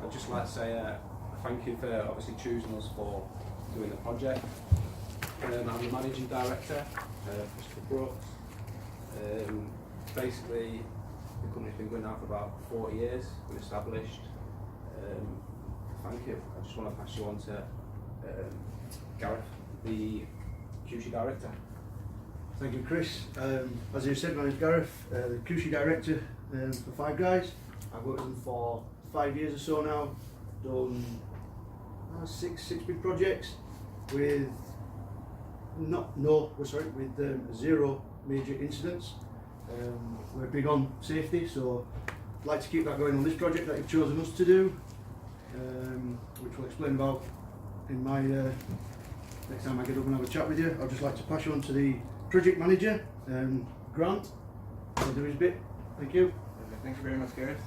I'd just like to say thank you for obviously choosing us for doing the project. I'm the Managing Director, Christopher Brooks. Basically, the company's been going now for about 40 years, we're established. Thank you. I just want to pass you on to Gareth, the QC Director. Thank you, Chris. As you said, my name's Gareth, the QC Director for Five Guys. I've worked with them for 5 years or so now, done six big projects with zero major incidents. We're big on safety, so I'd like to keep that going on this project that you've chosen us to do, which we'll explain about in my next time I get up and have a chat with you. I'd just like to pass you on to the project manager, Grant. He'll do his bit. Thank you. Thank you very much, Gareth.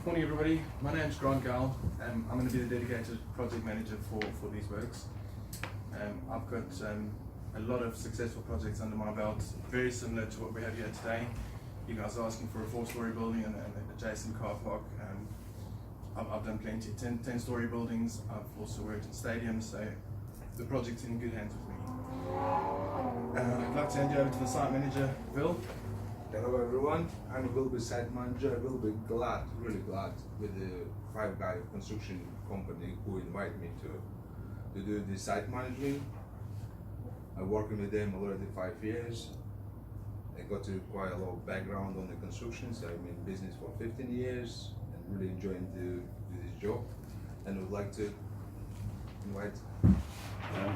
Morning, everybody. My name's Grant Gall. I'm going to be the dedicated project manager for these works. I've got a lot of successful projects under my belt, very similar to what we have here today. You guys are asking for a 4-story building and an adjacent car park. I've done plenty, 10-story buildings. I've also worked in stadiums, so the project's in good hands with me. I'd like to hand you over to the site manager, Will. Hello everyone, I'm Will, the site manager. I will be glad, really glad, with the Five Guy construction company who invited me to do the site management. I'm working with them already 5 years. I got quite a lot of background on the construction, so I'm in business for 15 years and really enjoying do this job. And would like to invite.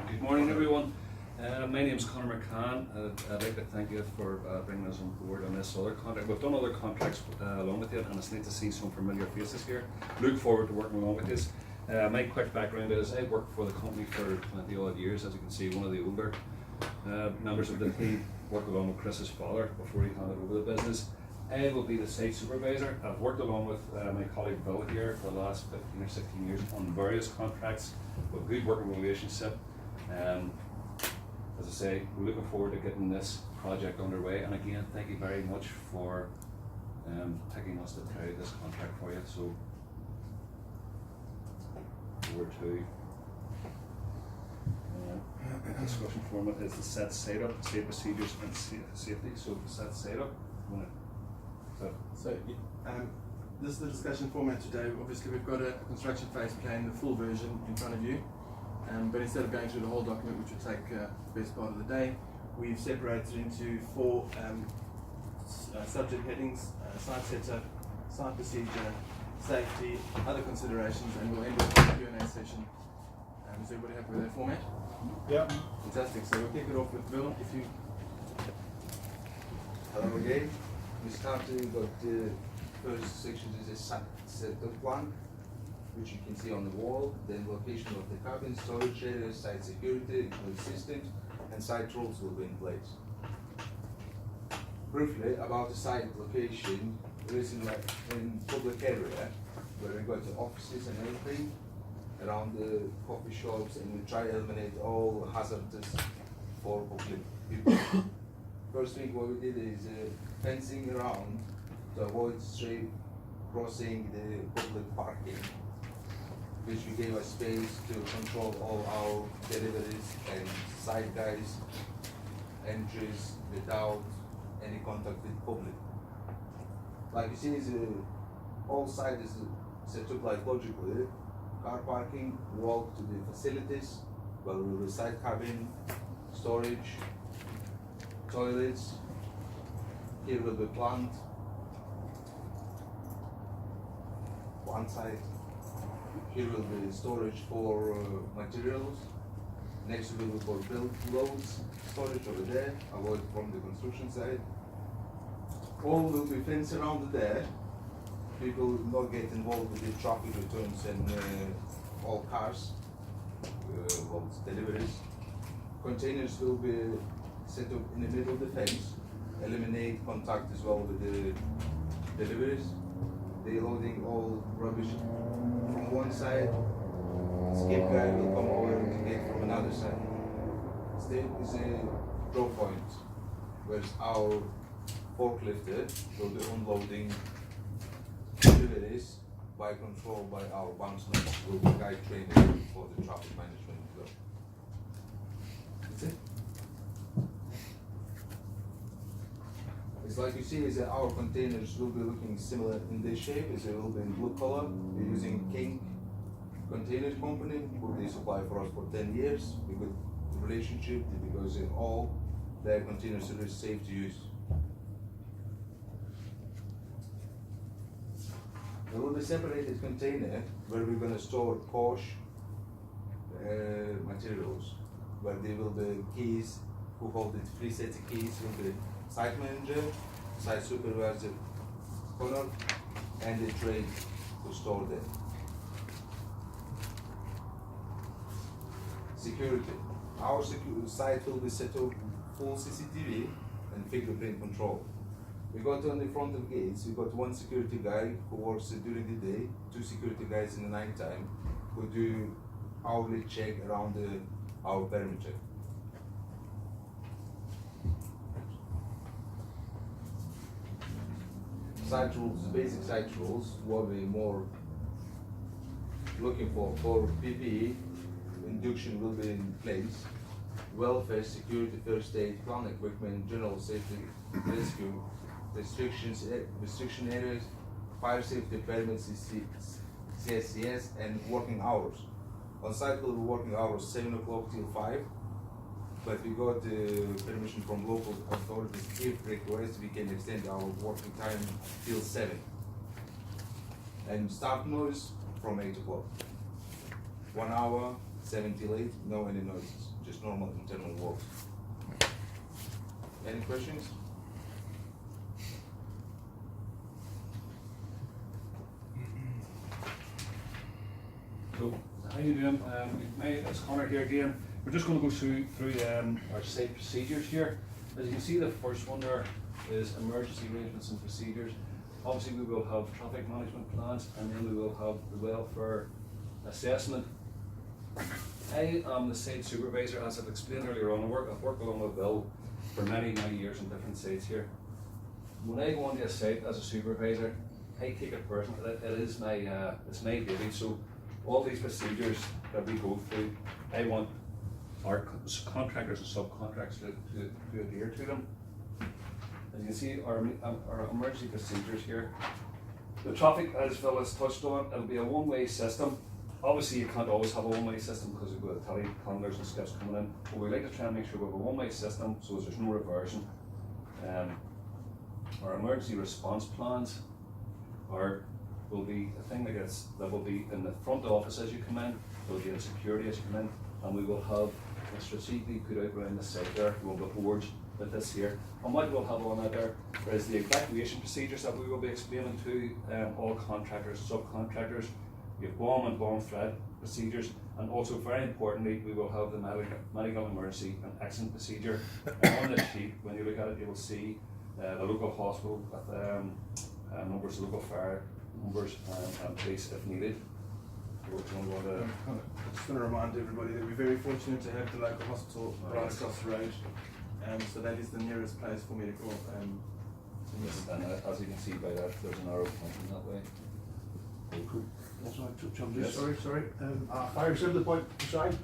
Good morning, everyone. My name is Conor McCann. I'd like to thank you for bringing us on board on this other contract. We've done other contracts along with you, and it's nice to see some familiar faces here. Look forward to working along with you. My quick background is I worked for the company for 20 odd years. As you can see, one of the older members of the team, worked along with Chris's father before he handed over the business. I will be the site supervisor. I've worked along with my colleague Bill here for the last 15 or 16 years on various contracts with good working relationship. As I say, we're looking forward to getting this project underway, and again, thank you very much for taking us to carry this contract for you. So, over to discussion format is the set setup, safe procedures and safety. So the set setup. This is the discussion format today. Obviously, we've got a construction phase plan, the full version in front of you. But instead of going through the whole document, which would take the best part of the day, we've separated into 4 subject headings: site setup, site procedure, safety, other considerations, and we'll end with a Q&A session. Is everybody happy with that format? Yeah. Fantastic. So we'll kick it off with Bill. If you. Hello again. We started with the first section is a site setup plan, which you can see on the wall, then location of the cabin, storage areas, site security, including systems, and site rules will be in place. Briefly about the site location, there is in public area where we got the offices and everything around the coffee shops, and we try to eliminate all hazardous for public people. First thing what we did is fencing around to avoid straight crossing the public parking, which we gave us space to control all our deliveries and site guys entries without any contact with public. Like you see, all site is set up like logically. Car parking, walk to the facilities, where we will site cabin, storage, toilets. Here will be plant site. Here will be storage for materials. Next will be for build loads, storage over there, avoid from the construction site. All will be fenced around there. People will not get involved with the traffic returns and all cars, loads, deliveries. Containers will be set up in the middle of the fence, eliminate contact as well with the deliveries. They loading all rubbish from one side, skip guy will come over to get from another side. There is a drop point where our forklift will be unloading deliveries by control by our bondsmen will be guide training for the traffic management as well. That's it. It's like you see, is that our containers will be looking similar in this shape. Is it will be in blue color. We're using King Container Company, who they supply for us for 10 years. A good relationship because in all their containers are safe to use. There will be separated container where we're going to store posh materials, where there will be keys, who hold it, 3 sets of keys will be site manager, site supervisor, owner, and the trade to store them. Security. Our site will be set up full CCTV and fingerprint control. We got on the front of gates, we got 1 security guy who works during the day, 2 security guys in the night time who do hourly check around our perimeter. Site rules, basic site rules, what we more looking for PPE, induction will be in place, welfare, security, first aid, plant equipment, general safety, rescue, restriction areas, fire safety permits, CSCS, and working hours. On site will be working hours 7 o'clock till 5, but we got permission from local authorities. If requested, we can extend our working time till 7. And start noise from 8 o'clock. 1 hour, 7 till 8, no any noises, just normal internal works. Any questions? So, how you doing? It's Connor here again. We're just going to go through our site procedures here. As you can see, the first one there is emergency arrangements and procedures. Obviously, we will have traffic management plans, and then we will have the welfare assessment. I am the site supervisor, as I've explained earlier on. I've worked along with Bill for many years on different sites here. When I go onto a site as a supervisor, I take it personally. It is it's my baby. So all these procedures that we go through, I want our contractors and subcontractors to adhere to them. As you can see, our emergency procedures here. The traffic, as Phil has touched on, it'll be a one-way system. Obviously, you can't always have a one-way system because we've got telehandlers and skips coming in. But we like to try and make sure we have a one-way system so there's no reversion. Our emergency response plans will be a thing that will be in the front office as you come in. There will be in security as you come in, and we will have a strategically put out around the site there. We will have boards with this here. And what we'll have on there is the evacuation procedures that we will be explaining to all contractors, subcontractors. We have bomb and bomb threat procedures, and also very importantly, we will have the medical emergency and accident procedure. And on this sheet, when you look at it, you will see the local hospital with numbers of local fire numbers and police if needed. I just want to remind everybody that we're very fortunate to have the local hospital right across the road. So that is the nearest place for medical. And as you can see by that, there's an arrow pointing that way. Also, I touch on this. Yes. Sorry. Our fire assembly point aside,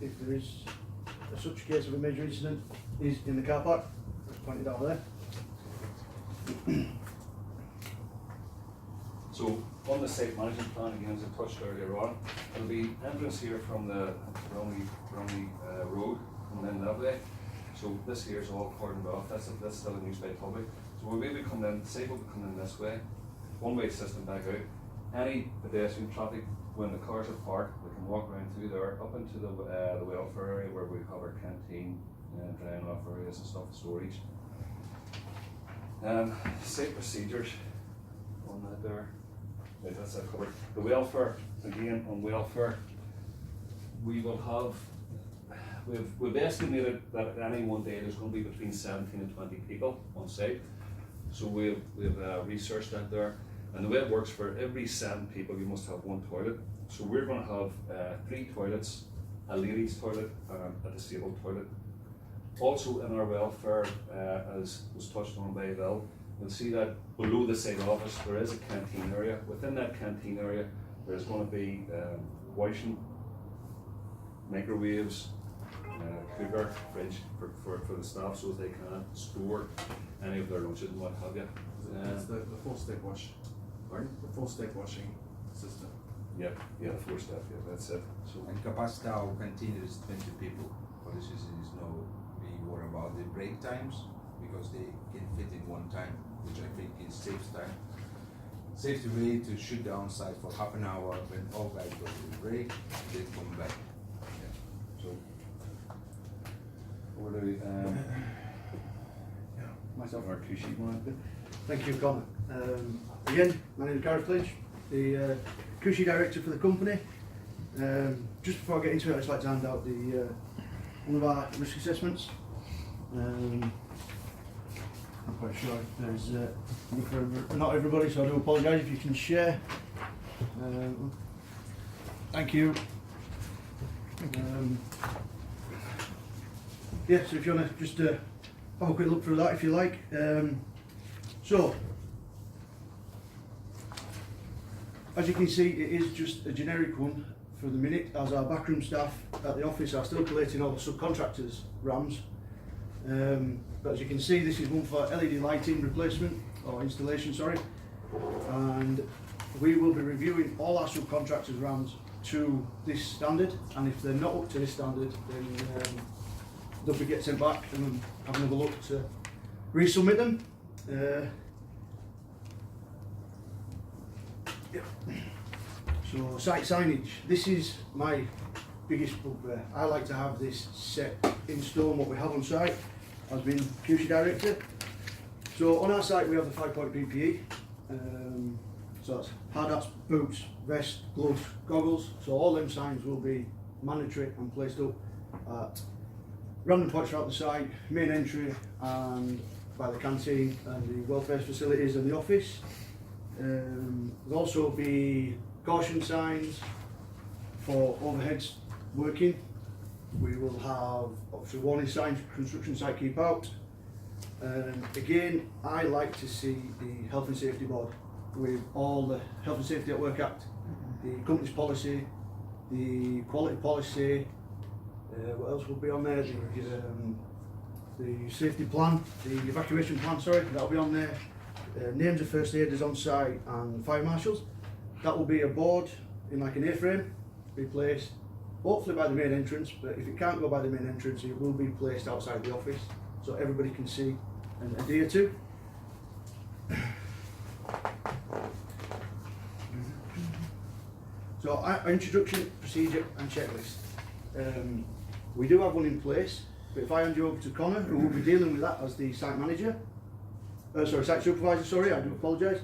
if there is such a case of a major incident, is in the car park. It's pointed out there. So on the site management plan, again, as I touched earlier on, it'll be entrance here from the Bromley road, and then that way. So this here is all cordoned off. That's still in use by public. So we will be coming in. Site will be coming in this way. One-way system back out. Any pedestrian traffic, when the cars are parked, we can walk around through there, up into the welfare area where we have our canteen, drying off areas and stuff, storage. Site procedures on that there. Right, that's that covered. The welfare, again, on welfare, we will have, we've estimated that at any one day there's going to be between 17 and 20 people on site. So we've researched that there. And the way it works, for every 7 people you must have 1 toilet. So we're going to have 3 toilets, a ladies toilet and a disabled toilet. Also in our welfare, as was touched on by Bill, you'll see that below the site office there is a canteen area. Within that canteen area there's going to be washing, microwaves, cooker, fridge for the staff so that they can store any of their lunches and what have you. It's the four-step wash. Pardon? The four-step washing system. Yeah, the 4-step, yeah, that's it. So And capacity our canteen is 20 people. For this reason, is no be worry about the break times because they can fit in one time, which I think is saves time. Saves the way to shoot down site for half an hour when all guys go to the break, then come back. Yeah. So over to Myself. our two sheet one. Thank you, Connor. Again, my name is Gareth Lynch, the Cushy Director for the company. Just before I get into it, I'd just like to hand out the one of our risk assessments. I'm quite sure there's enough for not everybody, so I do apologise if you can share. Thank you. Yeah, so if you want to just have a quick look through that if you like. So, as you can see, it is just a generic one for the minute, as our backroom staff at the office are still collating all the subcontractors' RAMs. But as you can see, this is one for LED lighting replacement, or installation, sorry. And we will be reviewing all our subcontractors' RAMs to this standard, and if they're not up to this standard, then they'll be get sent back and have another look to resubmit them. Yeah. So site signage, this is my biggest bugbear. I like to have this set in stone what we have on site as being QC director. So on our site we have the 5-point PPE. So that's hard hats, boots, vest, gloves, goggles. So all them signs will be mandatory and placed up at random points throughout the site, main entry and by the canteen and the welfare facilities and the office. There'll also be caution signs for overheads working. We will have obviously warning signs, construction site keep out. Again, I like to see the health and safety board with all the Health and Safety at Work Act, the company's policy, the quality policy, what else will be on there? The safety plan, the evacuation plan, sorry, that'll be on there. Names of first aiders on site and fire marshals. That will be a board in like an A-frame, be placed hopefully by the main entrance, but if it can't go by the main entrance, it will be placed outside the office so everybody can see and adhere to. So our introduction, procedure and checklist. We do have one in place, but if I hand you over to Connor, who will be dealing with that as the site manager, site supervisor, sorry, I do apologise.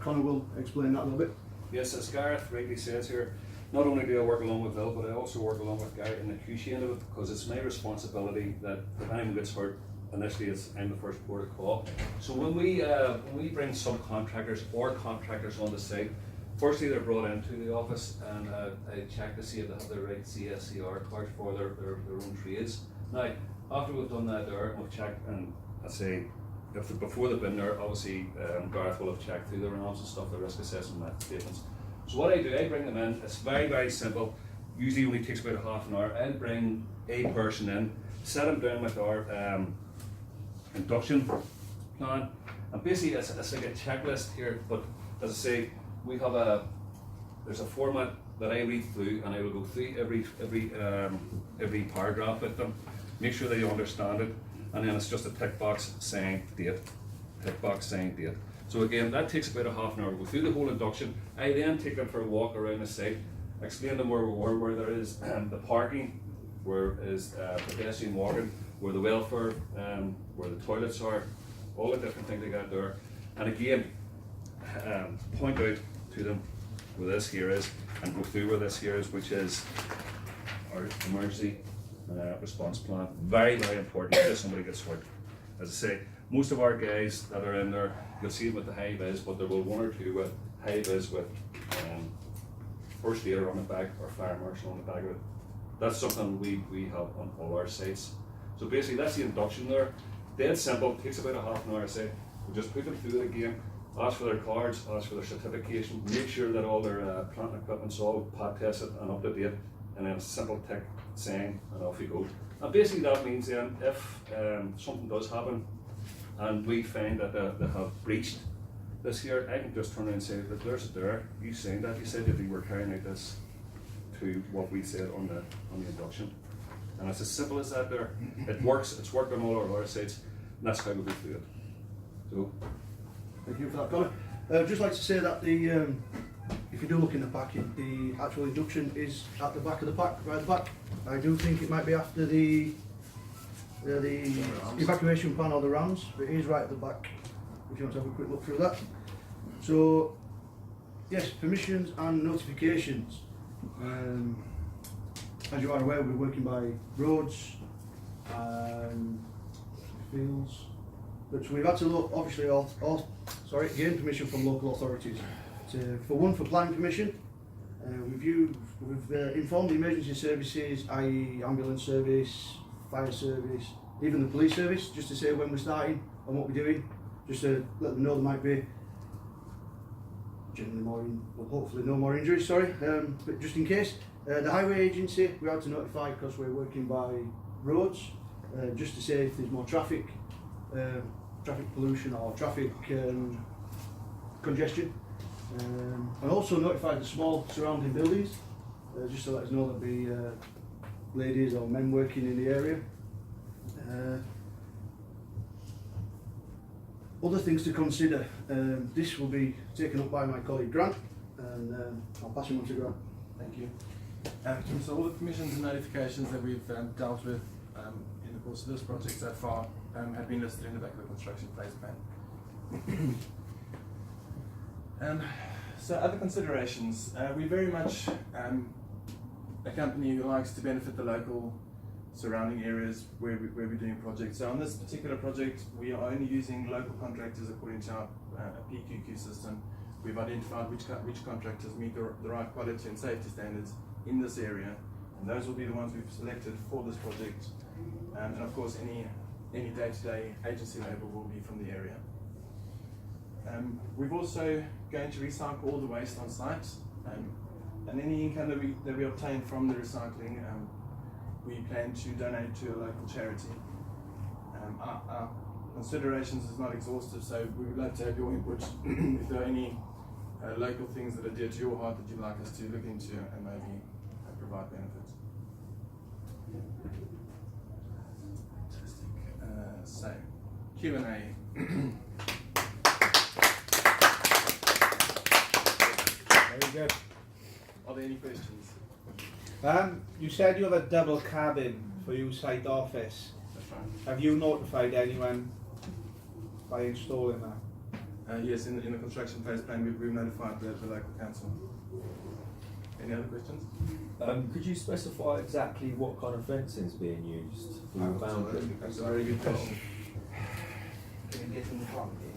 Connor will explain that a little bit. Yes, as Gareth rightly says here, not only do I work along with Bill, but I also work along with Gary in the QC end of it, because it's my responsibility that if anyone gets hurt, initially I'm the first port of call. So when we bring subcontractors or contractors on the site, firstly they're brought into the office and I check to see if they have the right CSCR cards for their own trades. Now, after we've done that there, we've checked, and I say, before they've been there, obviously Gareth will have checked through the RAMs and stuff, the risk assessment method statements. So what I do, I bring them in, it's very, very simple, usually only takes about a half an hour. I'll bring a person in, set them down with our induction plan, and basically it's like a checklist here, but as I say, we have there's a format that I read through, and I will go through every paragraph with them, make sure they understand it, and then it's just a tick box saying date, tick box saying date. So again, that takes about a half an hour to go through the whole induction. I then take them for a walk around the site, explain to them where we were, where there is the parking, where is pedestrian walking, where the welfare, where the toilets are, all the different things they got there. And again, point out to them where this here is, and go through where this here is, which is our emergency response plan. Very, very important if somebody gets hurt. As I say, most of our guys that are in there, you'll see them with the high vis, but there will be one or two with high vis with first aider on the back or fire marshal on the back of it. That's something we have on all our sites. So basically that's the induction there. Dead simple, takes about a half an hour, I say. We just put them through it again, ask for their cards, ask for their certification, make sure that all their plant and equipment's all pat tested and up to date, and then a simple tick saying, and off you go. And basically that means then if something does happen and we find that they have breached this here, I can just turn around and say, look, there's it there, you signed that, you said that you were carrying out this to what we said on the induction. And it's as simple as that there. It works, it's worked on all our other sites, and that's how we go through it. So, Thank you for that, Connor. I'd just like to say that the if you do look in the packet, the actual induction is at the back of the pack, right at the back. I do think it might be after the evacuation plan or the RAMs, but it is right at the back, if you want to have a quick look through that. So, yes, permissions and notifications. As you are aware, we're working by roads and fields. But we've had to look, obviously, gain permission from local authorities. For planning permission, we've informed the emergency services, i.e. ambulance service, fire service, even the police service, just to say when we're starting and what we're doing, just to let them know there might be generally hopefully no more injuries, but just in case. The highway agency, we had to notify because we're working by roads, just to say if there's more traffic pollution or traffic congestion, and also notify the small surrounding buildings, just to let us know there'll be ladies or men working in the area. Other things to consider, this will be taken up by my colleague Grant, and I'll pass him on to Grant. Thank you. So all the permissions and notifications that we've dealt with in the course of this project so far have been listed in the back of the construction phase plan. So other considerations, we're very much a company who likes to benefit the local surrounding areas where we're doing projects. So on this particular project, we are only using local contractors according to our PQQ system. We've identified which contractors meet the right quality and safety standards in this area, and those will be the ones we've selected for this project. And of course, any day-to-day agency labour will be from the area. We've also going to recycle all the waste on site, and any income that we obtain from the recycling, we plan to donate to a local charity. Our considerations is not exhaustive, so we would love to have your input if there are any local things that are dear to your heart that you'd like us to look into and maybe provide benefits. Fantastic. So, Q&A. Very good. Are there any questions? You said you have a double cabin for your site office. That's right. Have you notified anyone by installing that? Yes, in the construction phase plan, we've notified the local council. Any other questions? Could you specify exactly what kind of fencing is being used for your boundary? That's a very good question. Can you get in the front? Yes.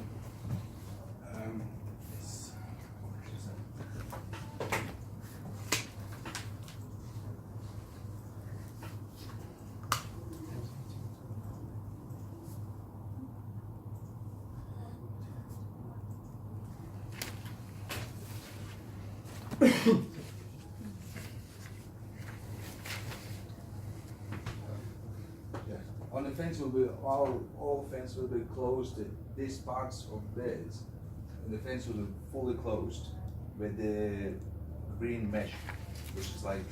On the fence will be all fence will be closed. These parts of beds, and the fence will be fully closed with the green mesh, which is like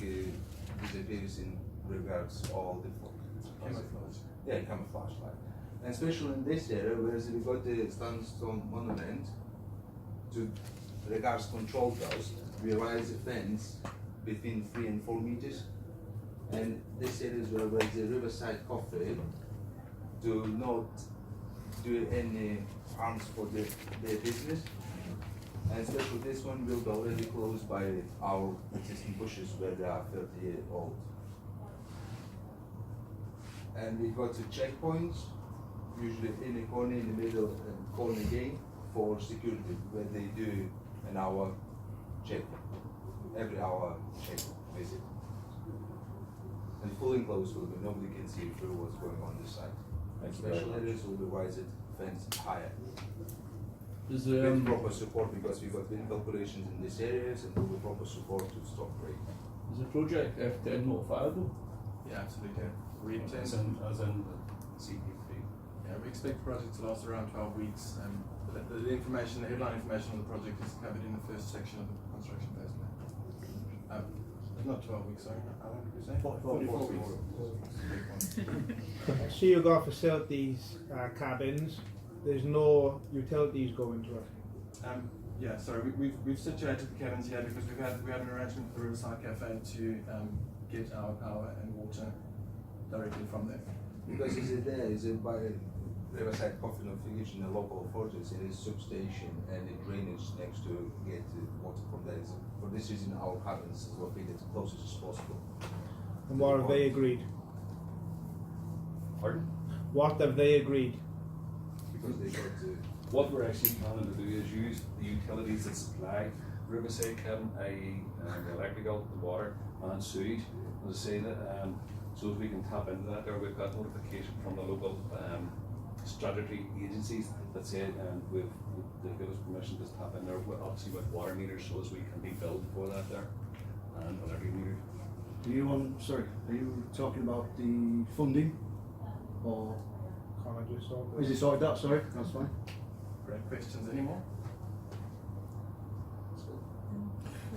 disappears in regards to all the Camouflage. Yeah, camouflage like. And especially in this area, whereas we got the sandstone monument to regards control those, we raise the fence between 3 and 4 meters. And this area is where the riverside coffee do not do any harms for their business. And especially this one will be already closed by our existing bushes where they are 30 years old. And we got the checkpoints, usually in the corner, in the middle, and corner again for security, where they do an hour check, every hour check visit. And full enclosed will be, nobody can see through what's going on this side. Thank you very Special much. areas will be raised fence higher. Is With proper support, because we've got wind operations in these areas and with proper support to stop rain. the project F10 notifiable? Yeah, absolutely. We intend, As in CP3. yeah, we expect the project to last around 12 weeks. The information, the headline information on the project is covered in the first section of the construction phase plan. Not 12 weeks, sorry. How long did we say? 44 weeks. I see you've got facilities, cabins. There's no utilities going to it. Yeah, sorry, we've situated the cabins here because we had an arrangement with the Riverside Cafe to get our power and water directly from there. Because is it by Riverside Coffee Notification, the local authorities, it is substation and the drainage next to get the water from there. For this reason, our cabins is located as close as possible. And what have they agreed? Pardon? What have they agreed? Because they got to. What we're actually planning to do is use the utilities that supply Riverside Kevin, i.e. The electrical, the water and sewage, as I say that, so as we can tap into that there. We've got notification from the local statutory agencies that said they've given us permission to tap in there, obviously with water meters, so as we can be billed for that there, and electric meters. Are you talking about the funding? Or Can't I just sort is it sorted out? Sorry, that's fine. Great questions anymore?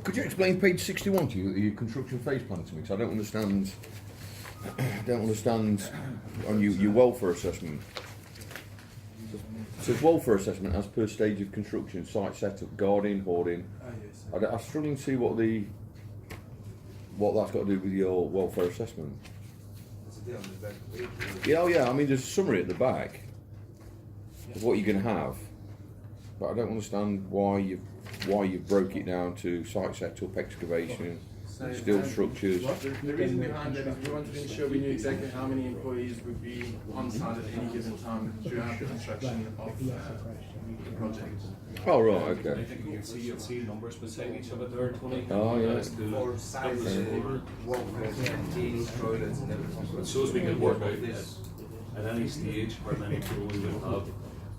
Could you explain page 61 to you, your construction phase plan to me? Because I don't understand. On your welfare assessment. It says welfare assessment as per stage of construction, site setup, guarding, hoarding. Oh yes. I'm struggling to see what that's got to do with your welfare assessment. It's a day on the back page. Yeah, oh yeah. I mean, there's a summary at the back of what you're going to have, but I don't understand why you broke it down to site setup, excavation, So, steel structures. The reason behind that is we wanted to ensure we knew exactly how many employees would be on site at any given time throughout the construction of the project. Oh right, I okay. think you'll see numbers beside each other there, Tony. Oh, yeah. As to For size, walkways, canteens, toilets and everything. so as we can work out at any stage how many people we would have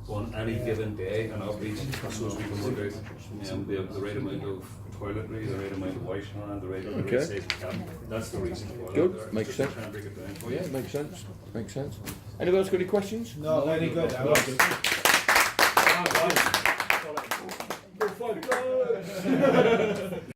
on any given day and average, so as we can work out the right amount of toiletry, the right amount of wash hand, the right Okay. size of cabin. That's the reason for Good, that there. makes Just to sense. try and break it down for you. Yeah, makes sense. Makes sense. Anybody else got any questions? No, very good. I like it. Go for it.